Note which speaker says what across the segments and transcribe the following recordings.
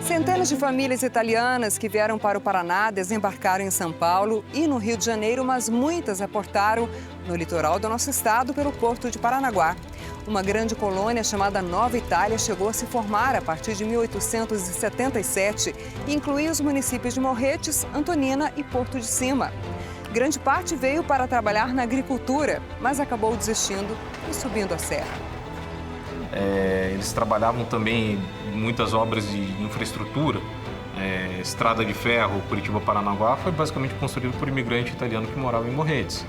Speaker 1: Centenas de famílias italianas que vieram para o Paraná desembarcaram em São Paulo e no Rio de Janeiro, mas muitas aportaram no litoral do nosso estado pelo porto de Paranaguá. Uma grande colônia chamada Nova Itália chegou a se formar a partir de 1877 e incluía os municípios de Morretes, Antonina e Porto de Cima. Grande parte veio para trabalhar na agricultura, mas acabou desistindo e subindo a serra.
Speaker 2: Eles trabalhavam também em muitas obras de infraestrutura. Estrada de ferro Curitiba-Paranaguá foi basicamente construída por imigrante italiano que morava em Morretes.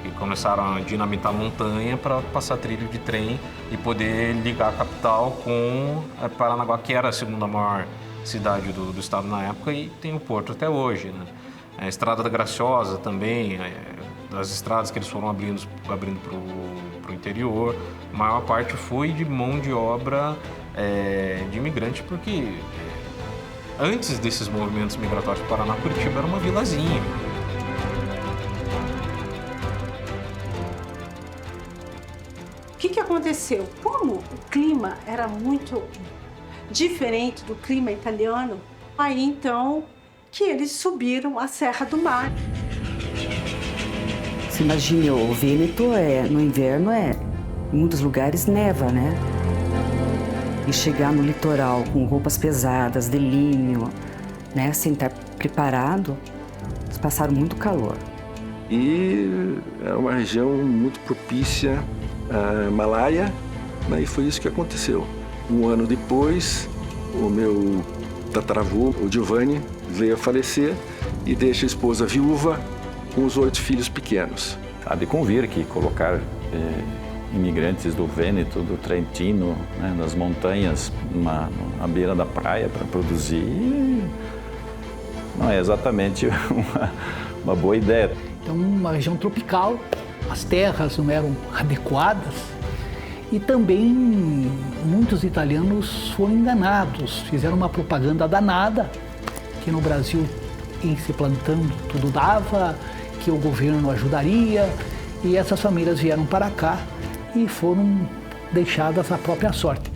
Speaker 2: E começaram a dinamitar a montanha para passar trilho de trem e poder ligar a capital com Paranaguá, que era a segunda maior cidade do estado na época e tem o porto até hoje, né? A Estrada da Graciosa também, das estradas que eles foram abrindo para o interior, a maior parte foi de mão de obra de imigrantes, porque antes desses movimentos migratórios do Paraná, Curitiba era uma vilazinha.
Speaker 3: O que aconteceu? Como o clima era muito diferente do clima italiano, aí então que eles subiram a Serra do Mar.
Speaker 4: Você imagine, o Vêneto no inverno em muitos lugares neva, né? E chegar no litoral com roupas pesadas, de linho, né? Sem estar preparado, eles passaram muito calor.
Speaker 5: E é uma região muito propícia à malária, né? E foi isso que aconteceu. Um ano depois, o meu tataravô, o Giovanni, veio a falecer e deixa a esposa viúva com os 8 filhos pequenos.
Speaker 6: Há de convir que colocar imigrantes do Vêneto, do Trentino, né, nas montanhas, na beira da praia para produzir, não é exatamente uma boa ideia.
Speaker 7: Então, uma região tropical, as terras não eram adequadas e também muitos italianos foram enganados, fizeram uma propaganda danada que no Brasil, em se plantando, tudo dava, que o governo ajudaria, e essas famílias vieram para cá e foram deixadas à própria sorte.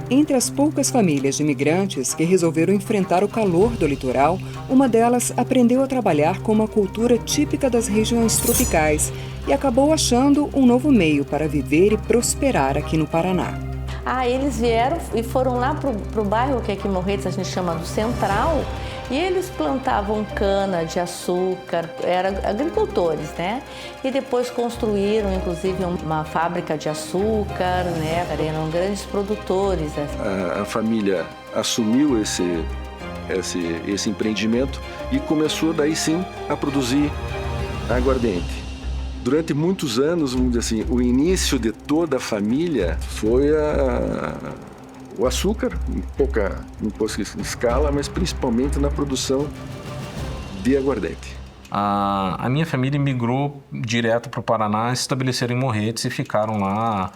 Speaker 1: Entre as poucas famílias de imigrantes que resolveram enfrentar o calor do litoral, uma delas aprendeu a trabalhar com uma cultura típica das regiões tropicais e acabou achando um novo meio para viver e prosperar aqui no Paraná.
Speaker 8: Eles vieram e foram lá pro bairro que aqui em Morretes a gente chama do Central, e eles plantavam cana de açúcar, eram agricultores, né? E depois construíram, inclusive, uma fábrica de açúcar, né? Eram grandes produtores.
Speaker 5: A família assumiu esse empreendimento e começou daí sim a produzir aguardente. Durante muitos anos, vamos dizer assim, o início de toda a família foi o açúcar, em pouca escala, mas principalmente na produção de aguardente.
Speaker 2: A minha família migrou direto para o Paraná, se estabeleceram em Morretes e ficaram lá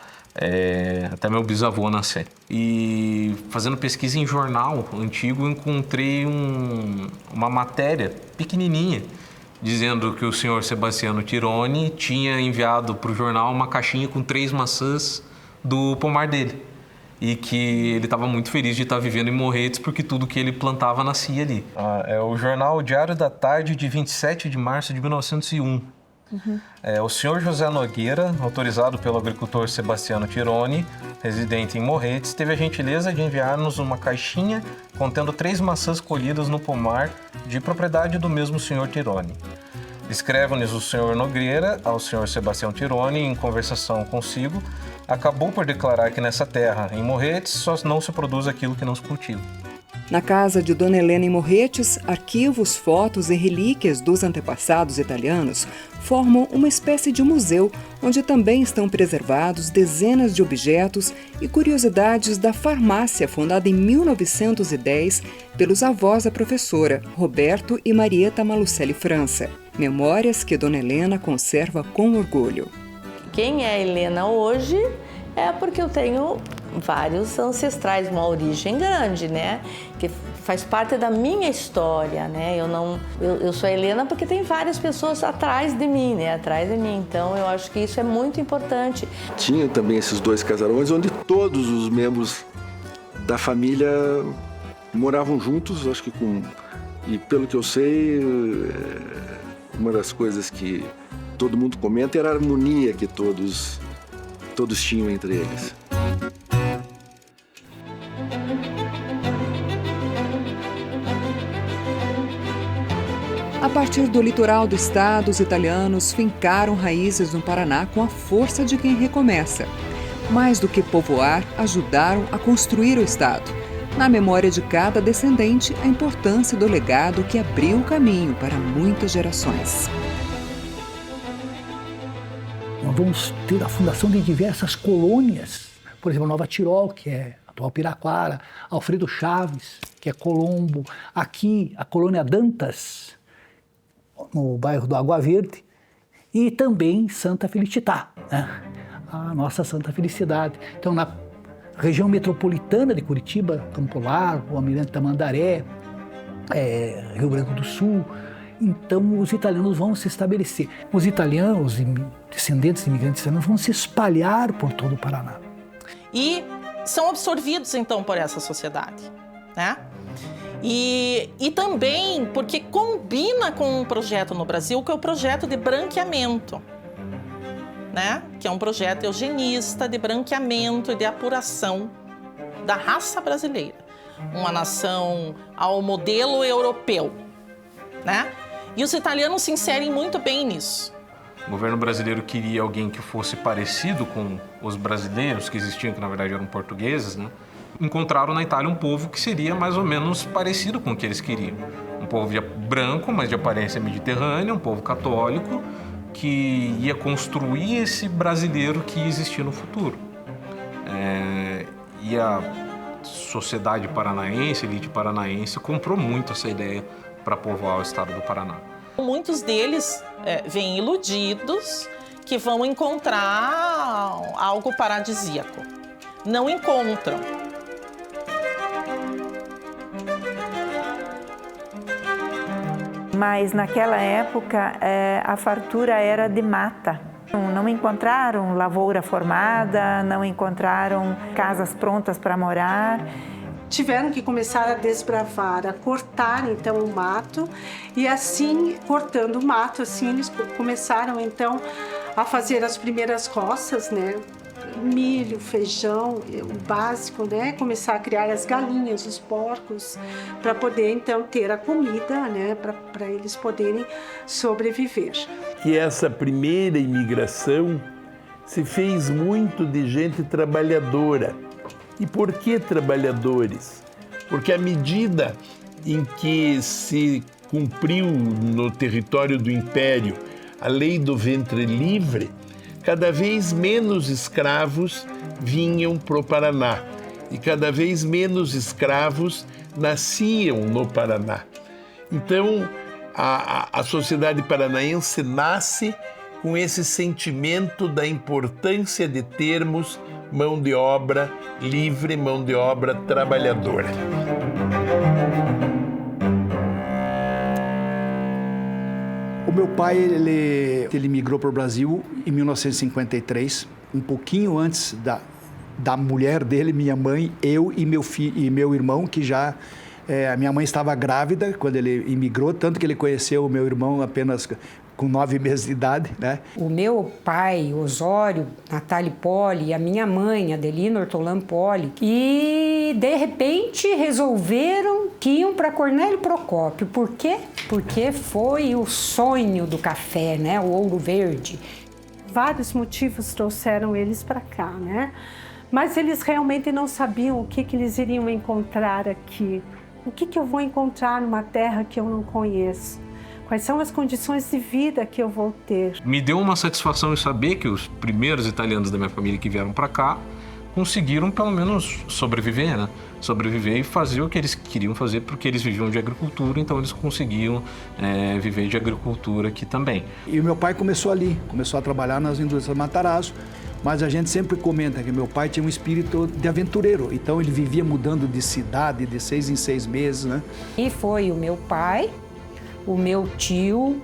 Speaker 2: até meu bisavô nascer. E fazendo pesquisa em jornal antigo, encontrei uma matéria pequenininha, dizendo que o senhor Sebastiano Tironi tinha enviado para o jornal uma caixinha com 3 maçãs do pomar dele. E que ele estava muito feliz de estar vivendo em Morretes porque tudo que ele plantava nascia ali. É o jornal Diário da Tarde de 27 de março de 1901. O senhor José Nogueira, autorizado pelo agricultor Sebastiano Tironi, residente em Morretes, teve a gentileza de enviar-nos uma caixinha contendo 3 maçãs colhidas no pomar de propriedade do mesmo senhor Tironi. Escreve-nos o senhor Nogueira ao senhor Sebastião Tironi, em conversação consigo, acabou por declarar que nessa terra, em Morretes, só não se produz aquilo que não se cultiva.
Speaker 1: Na casa de Dona Helena em Morretes, arquivos, fotos e relíquias dos antepassados italianos formam uma espécie de museu, onde também estão preservados dezenas de objetos e curiosidades da farmácia fundada em 1910 pelos avós da professora, Roberto e Marieta Malucelli França. Memórias que Dona Helena conserva com orgulho.
Speaker 8: Quem é a Helena hoje é porque eu tenho vários ancestrais, uma origem grande, né? Que faz parte da minha história, né? Eu sou a Helena porque tem várias pessoas atrás de mim, né? Atrás de mim. Então, eu acho que isso é muito importante.
Speaker 5: Tinha também esses 2 casarões onde todos os membros da família moravam juntos, acho que e pelo que eu sei, uma das coisas que todo mundo comenta era a harmonia que todos tinham entre eles.
Speaker 1: A partir do litoral do estado, os italianos fincaram raízes no Paraná com a força de quem recomeça. Mais do que povoar, ajudaram a construir o estado. Na memória de cada descendente, a importância do legado que abriu o caminho para muitas gerações.
Speaker 7: Nós vamos ter a fundação de diversas colônias. Por exemplo, Nova Tirol, que é a atual Piraquara, Alfredo Chaves, que é Colombo. Aqui, a colônia Dantas, no bairro do Água Verde, e também Santa Felicità, né? A nossa Santa Felicidade. Então, na região metropolitana de Curitiba, Campo Largo, Almirante Tamandaré, Rio Branco do Sul, então os italianos vão se estabelecer. Os italianos, descendentes de imigrantes italianos, vão se espalhar por todo o Paraná.
Speaker 9: E são absorvidos, então, por essa sociedade, né? E também porque combina com um projeto no Brasil, que é o projeto de branqueamento, né? Que é um projeto eugenista de branqueamento e de apuração da raça brasileira. Uma nação ao modelo europeu, né? E os italianos se inserem muito bem nisso.
Speaker 2: O governo brasileiro queria alguém que fosse parecido com os brasileiros que existiam, que na verdade eram portugueses, né? Encontraram na Itália um povo que seria mais ou menos parecido com o que eles queriam. Um povo branco, mas de aparência mediterrânea, um povo católico, que ia construir esse brasileiro que ia existir no futuro. E a sociedade paranaense, a elite paranaense, comprou muito essa ideia para povoar o estado do Paraná.
Speaker 9: Muitos deles vêm iludidos que vão encontrar algo paradisíaco. Não encontram.
Speaker 10: Mas naquela época a fartura era de mata. Não encontraram lavoura formada, não encontraram casas prontas para morar.
Speaker 3: Tiveram que começar a desbravar, a cortar então o mato, e assim, cortando o mato, assim eles começaram então a fazer as primeiras roças, né? Milho, feijão, o básico, né? Começar a criar as galinhas, os porcos, para poder então ter a comida, né? Para eles poderem sobreviver.
Speaker 11: Que essa primeira imigração se fez muito de gente trabalhadora. E por que trabalhadores? Porque à medida em que se cumpriu no território do Império a lei do ventre livre, cada vez menos escravos vinham para o Paraná e cada vez menos escravos nasciam no Paraná. Então, a sociedade paranaense nasce com esse sentimento da importância de termos mão de obra livre, mão de obra trabalhadora.
Speaker 12: O meu pai, ele migrou para o Brasil em 1953, um pouquinho antes da mulher dele, minha mãe, eu e meu irmão, que já... a minha mãe estava grávida quando ele imigrou, tanto que ele conheceu o meu irmão apenas com 9 meses de idade, né?
Speaker 13: O meu pai, Osório Natali Poli, e a minha mãe, Adelina Ortolan Poli, e de repente resolveram que iam para Cornélio Procópio. Por quê? Porque foi o sonho do café, né? O ouro verde.
Speaker 3: Vários motivos trouxeram eles para cá, né? Mas eles realmente não sabiam o que eles iriam encontrar aqui. O que eu vou encontrar numa terra que eu não conheço? Quais são as condições de vida que eu vou ter?
Speaker 2: Me deu uma satisfação em saber que os primeiros italianos da minha família que vieram para cá conseguiram pelo menos sobreviver, né? Sobreviver e fazer o que eles queriam fazer, porque eles viviam de agricultura, então eles conseguiam viver de agricultura aqui também.
Speaker 12: E o meu pai começou ali, começou a trabalhar nas indústrias Matarazzo, mas a gente sempre comenta que meu pai tinha um espírito de aventureiro, então ele vivia mudando de cidade de 6 em 6 meses, né?
Speaker 13: E foi o meu pai, o meu tio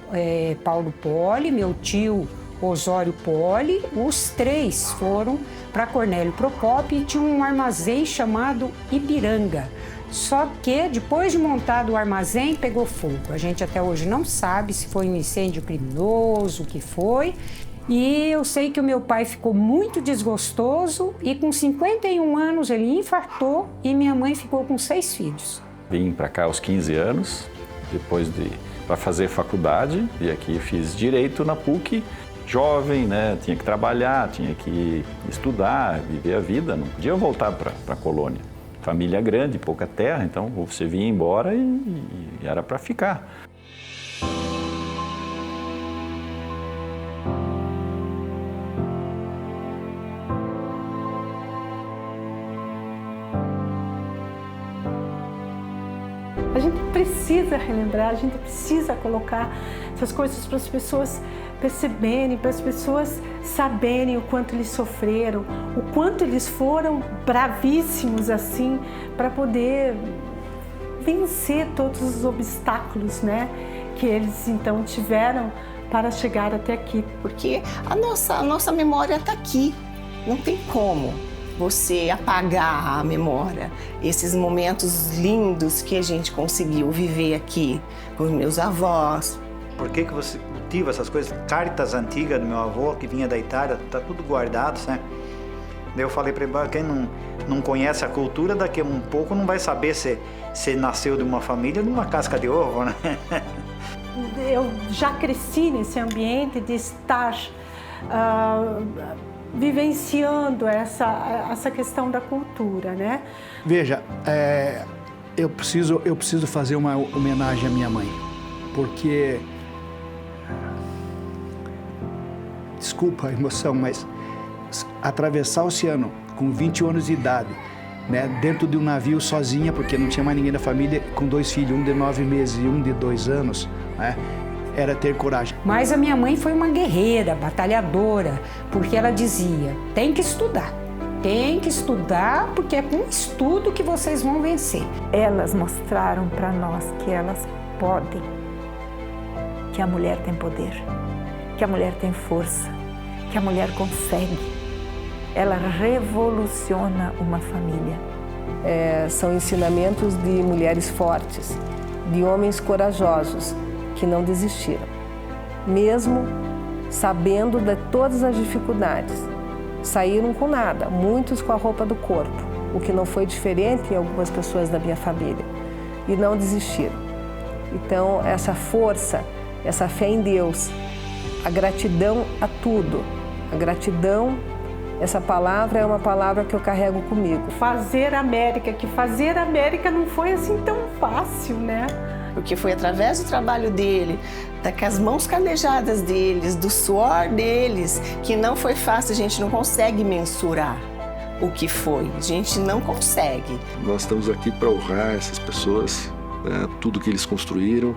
Speaker 13: Paulo Poli, meu tio Osório Poli, os 3 foram para Cornélio Procópio e tinha um armazém chamado Ipiranga. Só que depois de montado o armazém, pegou fogo. A gente até hoje não sabe se foi um incêndio criminoso, o que foi. E eu sei que o meu pai ficou muito desgostoso e com 51 anos ele infartou e minha mãe ficou com 6 filhos.
Speaker 6: Vim para cá aos 15 anos, depois para fazer faculdade, e aqui fiz Direito na PUC. Jovem, né? Tinha que trabalhar, tinha que estudar, viver a vida, não podia voltar para a colônia. Família grande, pouca terra, então você vinha embora e era para ficar.
Speaker 3: A gente precisa relembrar, a gente precisa colocar essas coisas para as pessoas perceberem, para as pessoas saberem o quanto eles sofreram, o quanto eles foram bravíssimos assim, para poder vencer todos os obstáculos, né, que eles então tiveram para chegar até aqui.
Speaker 14: Porque a nossa memória está aqui, não tem como você apagar a memória, esses momentos lindos que a gente conseguiu viver aqui com os meus avós.
Speaker 15: Por que você cultiva essas coisas? Cartas antigas do meu avô, que vinha da Itália, tá tudo guardado, né? Daí eu falei para ele, quem não conhece a cultura, daqui a um pouco não vai saber se nasceu de uma família ou de uma casca de ovo, né?
Speaker 3: Eu já cresci nesse ambiente de estar vivenciando essa questão da cultura, né?
Speaker 12: Veja, eu preciso fazer uma homenagem à minha mãe, porque, desculpa a emoção, mas atravessar o oceano com 21 anos de idade, né, dentro de um navio sozinha, porque não tinha mais ninguém da família, com 2 filhos, um de 9 meses e um de 2 anos, né, era ter coragem.
Speaker 13: Mas a minha mãe foi uma guerreira, batalhadora, porque ela dizia, tem que estudar porque é com estudo que vocês vão vencer.
Speaker 10: Elas mostraram para nós que elas podem, que a mulher tem poder, que a mulher tem força, que a mulher consegue. Ela revoluciona uma família.
Speaker 16: São ensinamentos de mulheres fortes, de homens corajosos, que não desistiram, mesmo sabendo de todas as dificuldades. Saíram com nada, muitos com a roupa do corpo, o que não foi diferente em algumas pessoas da minha família, e não desistiram. Então, essa força, essa fé em Deus, a gratidão a tudo, a gratidão, essa palavra é uma palavra que eu carrego comigo.
Speaker 3: Fazer América, que fazer América não foi assim tão fácil, né?
Speaker 14: Porque foi através do trabalho dele, das mãos calejadas deles, do suor deles, que não foi fácil, a gente não consegue mensurar o que foi, a gente não consegue.
Speaker 5: Nós estamos aqui para honrar essas pessoas, né, tudo que eles construíram,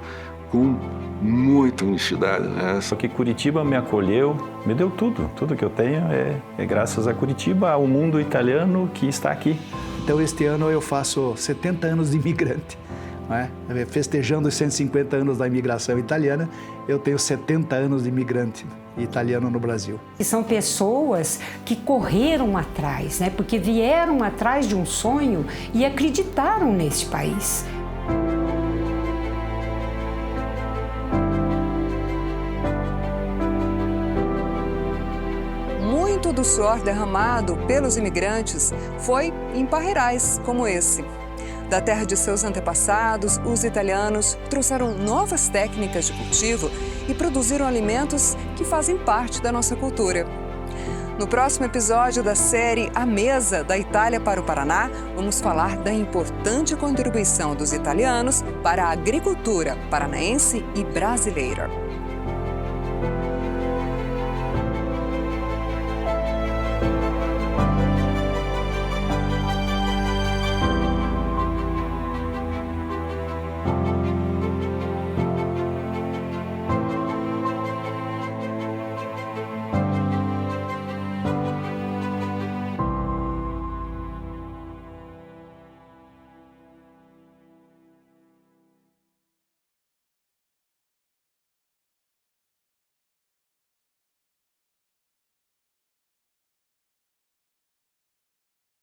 Speaker 5: com muita honestidade, né?
Speaker 6: Só que Curitiba me acolheu, me deu tudo que eu tenho é graças a Curitiba, ao mundo italiano que está aqui.
Speaker 12: Então este ano eu faço 70 anos de imigrante. Né? Festejando os 150 anos da imigração italiana, eu tenho 70 anos de imigrante italiano no Brasil.
Speaker 13: E são pessoas que correram atrás, né? Porque vieram atrás de um sonho e acreditaram nesse país.
Speaker 1: Muito do suor derramado pelos imigrantes foi em parreirais como esse. Da terra de seus antepassados, os italianos trouxeram novas técnicas de cultivo e produziram alimentos que fazem parte da nossa cultura. No próximo episódio da série A Mesa, da Itália para o Paraná, vamos falar da importante contribuição dos italianos para a agricultura paranaense e brasileira.